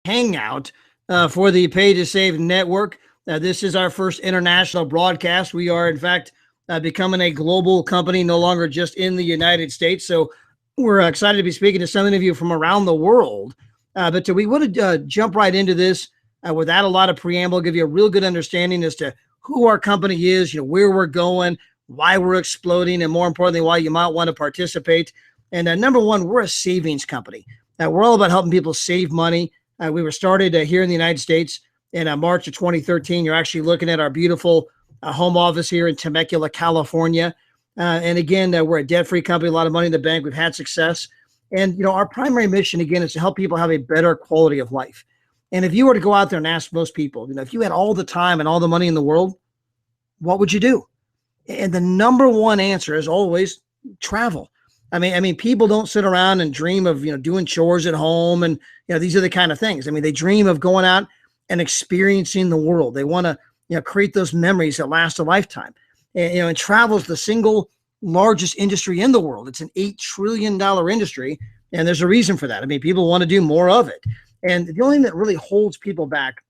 Hangout for the Paid2Save network. This is our first international broadcast. We are, in fact, becoming a global company, no longer just in the United States. So we're excited to be speaking to some of you from around the world. But we want to jump right into this without a lot of preamble, give you a real good understanding as to who our company is, where we're going, why we're exploding, and more importantly, why you might want to participate. And number one, we're a savings company. We're all about helping people save money. We were started here in the United States in March of 2013. You're actually looking at our beautiful home office here in Temecula, California. And again, we're a debt-free company, a lot of money in the bank. We've had success. And, our primary mission, again, is to help people have a better quality of life. And if you were to go out there and ask most people, if you had all the time and all the money in the world, what would you do? And the number one answer is always travel. I mean, people don't sit around and dream of, doing chores at home. And, these are the kind of things. I mean, they dream of going out and experiencing the world. They want to, create those memories that last a lifetime. And travel is the single largest industry in the world. It's an $8 trillion industry. And there's a reason for that. I mean, people want to do more of it. And the only thing that really holds people back,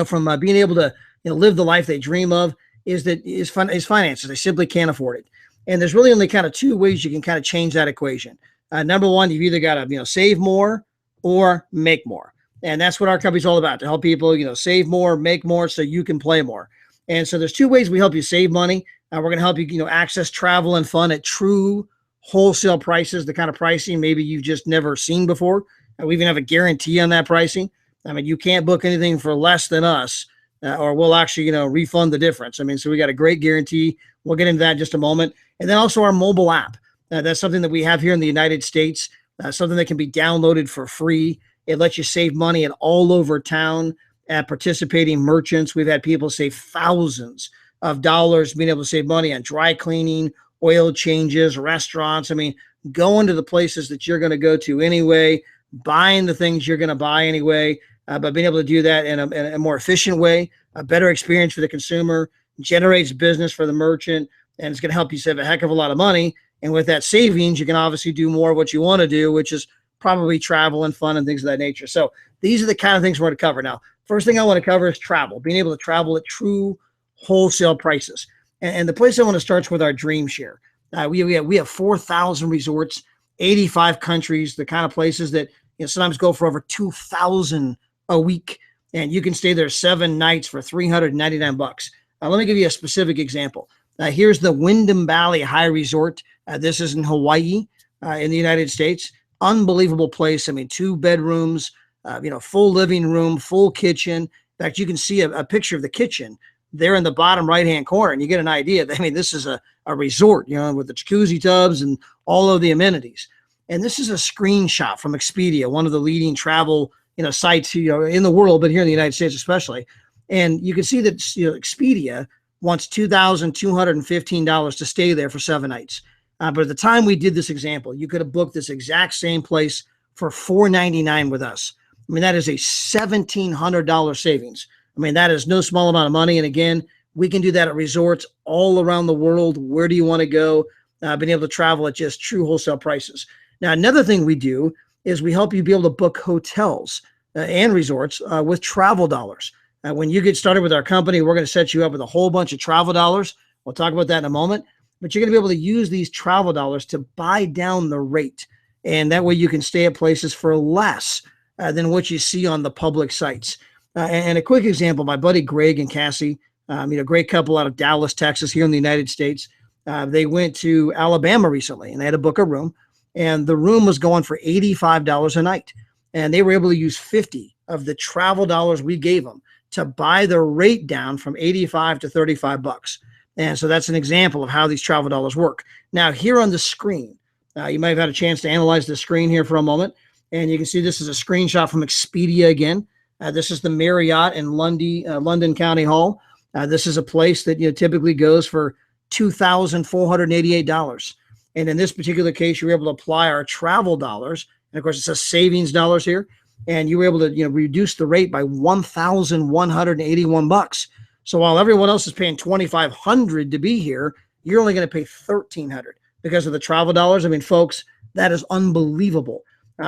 from being able to, live the life they dream of is finances. They simply can't afford it. And there's really only kind of two ways you can kind of change that equation. Number one, you've either got to, save more or make more. And that's what our company's all about, to help people, save more, make more so you can play more. And so there's two ways we help you save money. We're going to help you, access travel and fun at true wholesale prices, the kind of pricing maybe you've just never seen before. We even have a guarantee on that pricing. I mean, you can't book anything for less than us, or we'll actually, refund the difference. I mean, so we got a great guarantee. We'll get into that in just a moment. And then also our mobile app. That's something that we have here in the United States, something that can be downloaded for free. It lets you save money at all over town at participating merchants. We've had people save thousands of dollars being able to save money on dry cleaning, oil changes, restaurants. I mean, going to the places that you're going to go to anyway, buying the things you're going to buy anyway, but being able to do that in a more efficient way, a better experience for the consumer, generates business for the merchant, and it's going to help you save a heck of a lot of money. And with that savings, you can obviously do more of what you want to do, which is probably travel and fun and things of that nature. So these are the kind of things we're going to cover. Now, first thing I want to cover is travel, being able to travel at true wholesale prices. And the place I want to start is with our Dream Share. We have 4,000 resorts, 85 countries, the kind of places that sometimes go for over $2,000 a week. And you can stay there 7 nights for $399. Let me give you a specific example. Here's the Wyndham Valley High Resort. This is in Hawaii, in the United States. Unbelievable place. I mean, 2 bedrooms, full living room, full kitchen. In fact, you can see a picture of the kitchen there in the bottom right-hand corner, and you get an idea. I mean, this is a resort, with the jacuzzi tubs and all of the amenities. And this is a screenshot from Expedia, one of the leading travel, sites, in the world, but here in the United States especially. And you can see that, Expedia wants $2,215 to stay there for 7 nights. But at the time we did this example, you could have booked this exact same place for $499 with us. I mean, that is a $1,700 savings. I mean, that is no small amount of money. And again, we can do that at resorts all around the world. Where do you want to go? Being able to travel at just true wholesale prices. Now, another thing we do is we help you be able to book hotels and resorts with travel dollars. When you get started with our company, we're going to set you up with a whole bunch of travel dollars. We'll talk about that in a moment. But you're going to be able to use these travel dollars to buy down the rate. And that way you can stay at places for less than what you see on the public sites. And a quick example, my buddy Greg and Cassie, great couple out of Dallas, Texas, here in the United States. They went to Alabama recently, and they had to book a room. And the room was going for $85 a night. And they were able to use 50 of the travel dollars we gave them to buy the rate down from $85 to $35. And so that's an example of how these travel dollars work. Now, here on the screen, you might have had a chance to analyze the screen here for a moment. And you can see this is a screenshot from Expedia again. This is the Marriott in London County Hall. This is a place that typically goes for $2,488. And in this particular case, you were able to apply our travel dollars. And of course, it says savings dollars here. And you were able to reduce the rate by $1,181. So while everyone else is paying $2,500 to be here, you're only going to pay $1,300 because of the travel dollars. I mean, folks, that is unbelievable.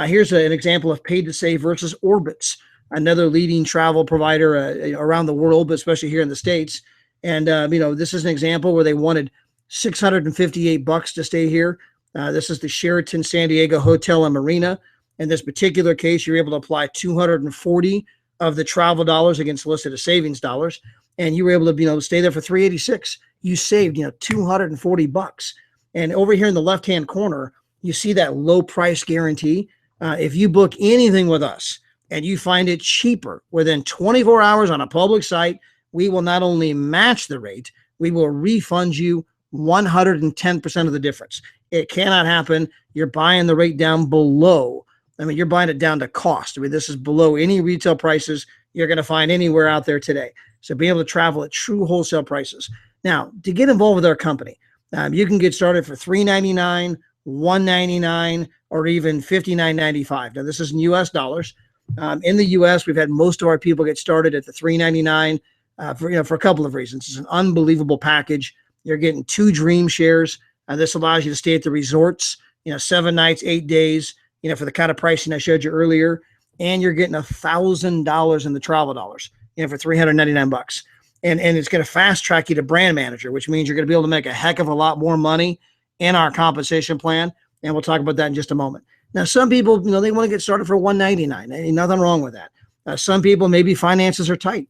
Here's an example of Paid2Save versus Orbitz, another leading travel provider around the world, but especially here in the States. And, this is an example where they wanted $658 to stay here. This is the Sheraton San Diego Hotel and Marina. In this particular case, you're able to apply 240 of the travel dollars against solicited savings dollars, and you were able to, stay there for 386. You saved, $240. And over here in the left-hand corner, you see that low price guarantee. If you book anything with us and you find it cheaper within 24 hours on a public site, we will not only match the rate, we will refund you 110% of the difference. It cannot happen. You're buying the rate down below. You're buying it down to cost. This is below any retail prices you're going to find anywhere out there today. So being able to travel at true wholesale prices. Now, to get involved with our company, you can get started for $399, $199, or even $59.95. Now, this is in U.S. dollars. In the U.S., we've had most of our people get started at the $399 for a couple of reasons. It's an unbelievable package. You're getting 2 dream shares. This allows you to stay at the resorts, 7 nights, 8 days, for the kind of pricing I showed you earlier. And you're getting $1,000 in the travel dollars, for $399. And it's going to fast track you to brand manager, which means you're going to be able to make a heck of a lot more money in our compensation plan. And we'll talk about that in just a moment. Now, some people, they want to get started for $199. Ain't nothing wrong with that. Some people, maybe finances are tight.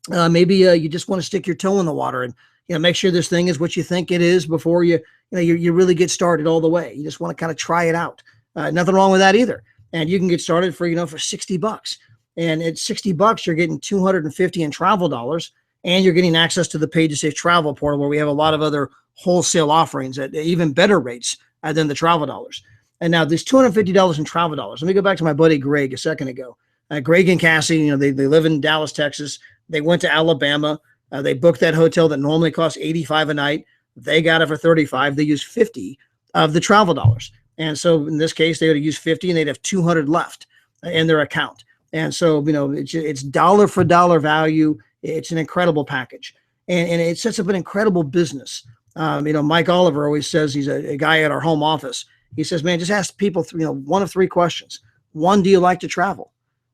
Maybe you just want to stick your toe in the water and, make sure this thing is what you think it is before you really get started all the way. You just want to kind of try it out. Nothing wrong with that either. And you can get started for $60. And at $60, you're getting $250 in travel dollars, and you're getting access to the Paid2Save travel portal, where we have a lot of other wholesale offerings at even better rates than the travel dollars. And now this $250 in travel dollars. Let me go back to my buddy Greg a second ago. Greg and Cassie, they live in Dallas, Texas. They went to Alabama. They booked that hotel that normally costs $85 a night. They got it for $35. They used 50 of the travel dollars. And so in this case, they would use 50 and they'd have 200 left in their account. And so, it's dollar for dollar value. It's an incredible package. And it sets up an incredible business. Mike Oliver always says, he's a guy at our home office. He says, man, just ask people, 1 of 3 questions. 1, do you like to travel?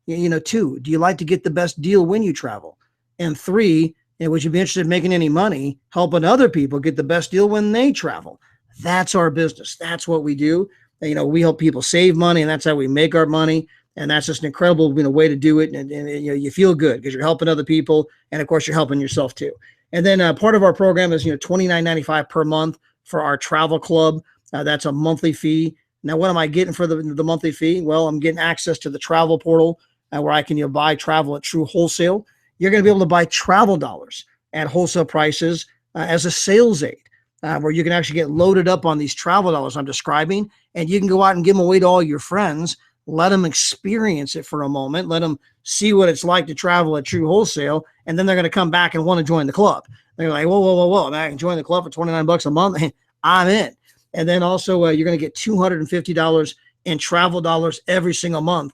2, do you like to get the best deal when you travel? And 3, would you be interested in making any money helping other people get the best deal when they travel? That's our business. That's what we do. We help people save money, and that's how we make our money. And that's just an incredible way to do it. And you feel good because you're helping other people. And of course, you're helping yourself too. And then part of our program is, $29.95 per month for our travel club. That's a monthly fee. Now, what am I getting for the monthly fee? Well, I'm getting access to the travel portal where I can buy travel at true wholesale. You're going to be able to buy travel dollars at wholesale prices as a sales aid, where you can actually get loaded up on these travel dollars I'm describing, and you can go out and give them away to all your friends. Let them experience it for a moment. Let them see what it's like to travel at true wholesale, and then they're going to come back and want to join the club. They're like, whoa! I can join the club for $29 a month. I'm in. And then also, you're going to get $250 in travel dollars every single month,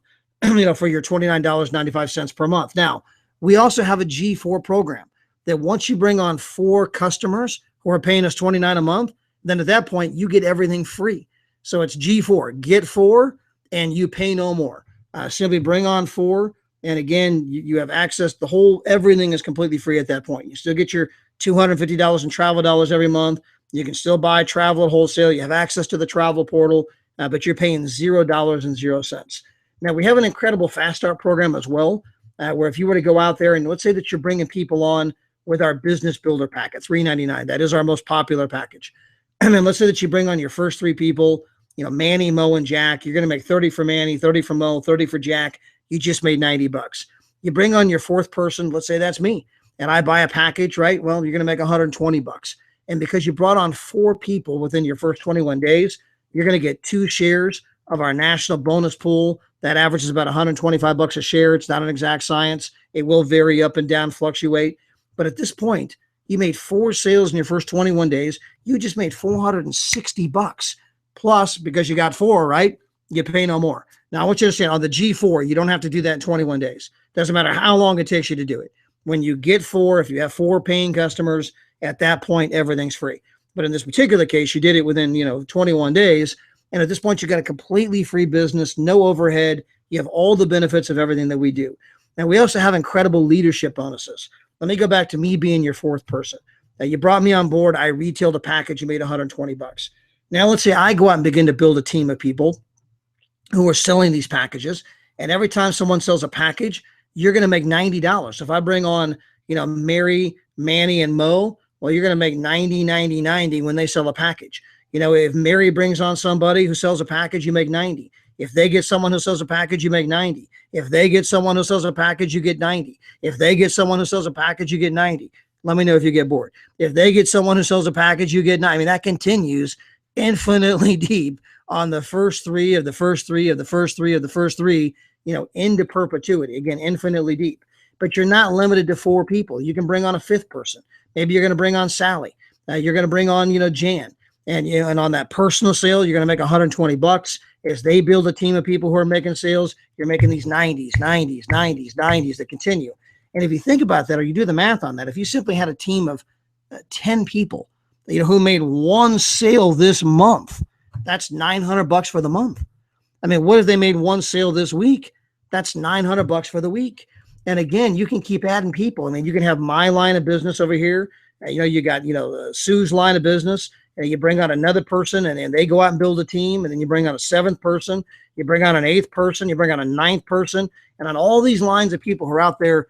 for your $29.95 per month. Now, we also have a G4 program that once you bring on 4 customers who are paying us $29 a month, then at that point you get everything free. So it's G4, get 4 and you pay no more. Simply bring on 4. And again, you have access. Everything is completely free at that point. You still get your $250 in travel dollars every month. You can still buy travel at wholesale. You have access to the travel portal, but you're paying $0.00. Now, we have an incredible fast start program as well, where if you were to go out there and let's say that you're bringing people on with our business builder packet, $399. That is our most popular package. And then let's say that you bring on your first 3 people, Manny, Mo, and Jack. You're going to make 30 for Manny, 30 for Mo, 30 for Jack. You just made $90. You bring on your 4th person, let's say that's me, and I buy a package, right? Well, you're going to make $120. And because you brought on 4 people within your first 21 days, you're going to get 2 shares of our national bonus pool. That averages about $125 a share. It's not an exact science. It will vary up and down, fluctuate. But at this point, you made 4 sales in your first 21 days. You just made $460. Plus, because you got 4, right? You pay no more. Now, I want you to understand, on the G4, you don't have to do that in 21 days. Doesn't matter how long it takes you to do it. When you get 4, if you have 4 paying customers, at that point, everything's free. But in this particular case, you did it within, 21 days. And at this point, you got a completely free business, no overhead. You have all the benefits of everything that we do. Now, we also have incredible leadership bonuses. Let me go back to me being your fourth person. Now, you brought me on board. I retailed a package. You made $120. Now, let's say I go out and begin to build a team of people who are selling these packages. And every time someone sells a package, you're going to make $90. So if I bring on, Mary, Manny, and Mo, well, you're going to make 90, 90, 90 when they sell a package. If Mary brings on somebody who sells a package, you make 90. If they get someone who sells a package, you make 90. If they get someone who sells a package, you get 90. If they get someone who sells a package, you get 90. Let me know if you get bored. If they get someone who sells a package, you get 90. I mean, that continues infinitely deep on the first three of the first three of the first three of the first three, into perpetuity. Again, infinitely deep. But you're not limited to 4 people. You can bring on a 5th person. Maybe you're going to bring on Sally. You're going to bring on, Jan. And on that personal sale, you're going to make $120. As they build a team of people who are making sales, you're making these 90s, 90s, 90s, 90s that continue. And if you think about that, or you do the math on that, if you simply had a team of 10 people, who made one sale this month, that's $900 for the month. I mean, what if they made one sale this week? That's $900 for the week. And again, you can keep adding people. I mean, you can have my line of business over here. You got, Sue's line of business, and you bring on another person, and they go out and build a team. And then you bring on a 7th person, you bring on an 8th person, you bring on a 9th person. And on all these lines of people who are out there,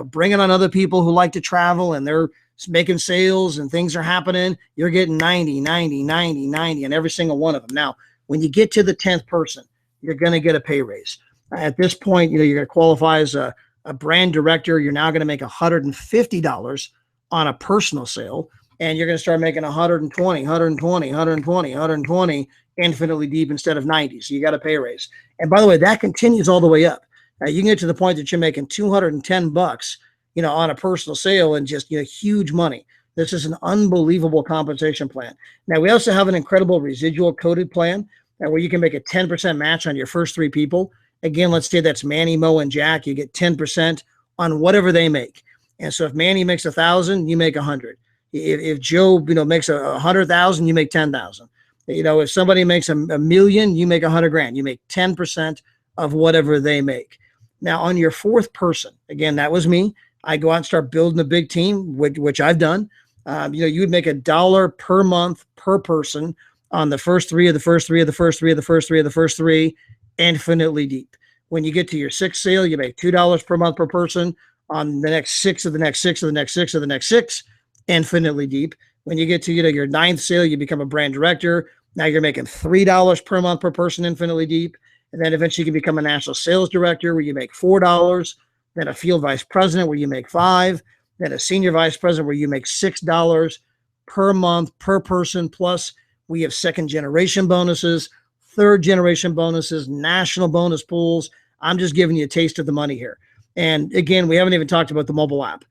bringing on other people who like to travel, and they're making sales and things are happening, you're getting 90, 90, 90, 90 on every single one of them. Now, when you get to the 10th person, you're going to get a pay raise. At this point, you're going to qualify as a brand director. You're now going to make $150 on a personal sale, and you're going to start making 120, 120, 120, 120 infinitely deep instead of 90. So you got a pay raise. And by the way, that continues all the way up. You can get to the point that you're making $210, on a personal sale, and just, huge money. This is an unbelievable compensation plan. Now, we also have an incredible residual coded plan where you can make a 10% match on your first 3 people. Again, let's say that's Manny, Mo, and Jack. You get 10% on whatever they make. And so if Manny makes 1,000, you make 100. If Joe, makes 100,000, you make 10,000. If somebody makes a million, you make 100 grand. You make 10% of whatever they make. Now, on your 4th person, again, that was me. I go out and start building a big team, which I've done. You would make $1 per month per person on the first 3 of the first 3 of the first 3 of the first 3 of the first 3, infinitely deep. When you get to your 6th sale, you make $2 per month per person on the next 6 of the next 6 of the next 6 of the next 6, infinitely deep. When you get to your 9th sale, you become a brand director. Now you're making $3 per month per person, infinitely deep. And then eventually you can become a national sales director where you make $4. Then a field vice president where you make $5, then a senior vice president where you make $6 per month per person. Plus, we have 2nd generation bonuses, 3rd generation bonuses, national bonus pools. I'm just giving you a taste of the money here. And again, we haven't even talked about the mobile app.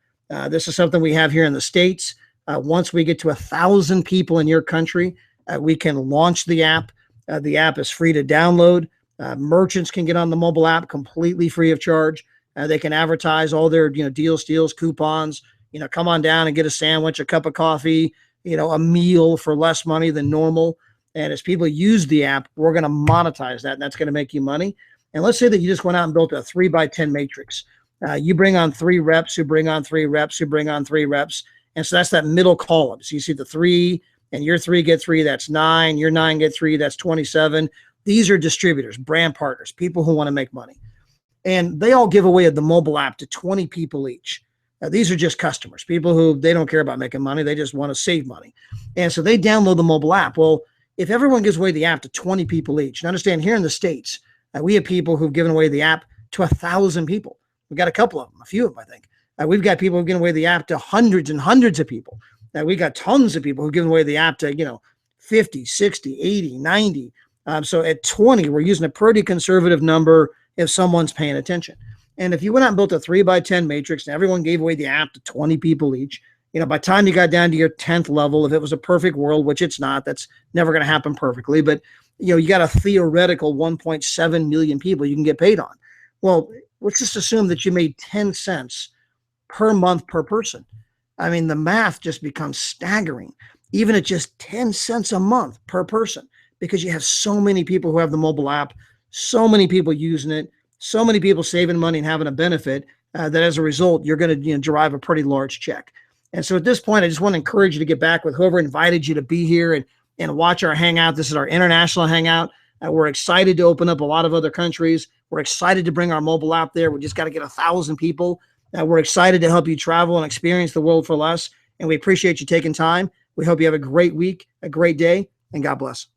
This is something we have here in the States. Once we get to 1,000 people in your country, we can launch the app. The app is free to download. Merchants can get on the mobile app completely free of charge. They can advertise all their, deals, steals, coupons, come on down and get a sandwich, a cup of coffee, a meal for less money than normal. And as people use the app, we're going to monetize that, and that's going to make you money. And let's say that you just went out and built a 3x10 matrix. You bring on 3 reps, who bring on 3 reps, who bring on 3 reps. And so that's that middle column. So you see the 3, and your 3 get 3, that's 9. Your 9 get 3, that's 27. These are distributors, brand partners, people who want to make money. And they all give away the mobile app to 20 people each. These are just customers, people who they don't care about making money. They just want to save money. And so they download the mobile app. Well, if everyone gives away the app to 20 people each, and understand here in the States, we have people who've given away the app to 1,000 people. We've got a couple of them, a few of them, I think. We've got people who've given away the app to hundreds and hundreds of people. We got tons of people who've given away the app to, 50, 60, 80, 90. So at 20, we're using a pretty conservative number if someone's paying attention. And if you went out and built a 3x10 matrix and everyone gave away the app to 20 people each, by the time you got down to your 10th level, if it was a perfect world, which it's not, that's never going to happen perfectly, but you got a theoretical 1.7 million people you can get paid on. Well, let's just assume that you made 10 cents per month per person. I mean, the math just becomes staggering. Even at just 10 cents a month per person, because you have so many people who have the mobile app, so many people using it, so many people saving money and having a benefit that as a result, you're going to derive a pretty large check. And so at this point, I just want to encourage you to get back with whoever invited you to be here and watch our Hangout. This is our international Hangout. We're excited to open up a lot of other countries. We're excited to bring our mobile app there. We just got to get 1,000 people. We're excited to help you travel and experience the world for less. And we appreciate you taking time. We hope you have a great week, a great day, and God bless.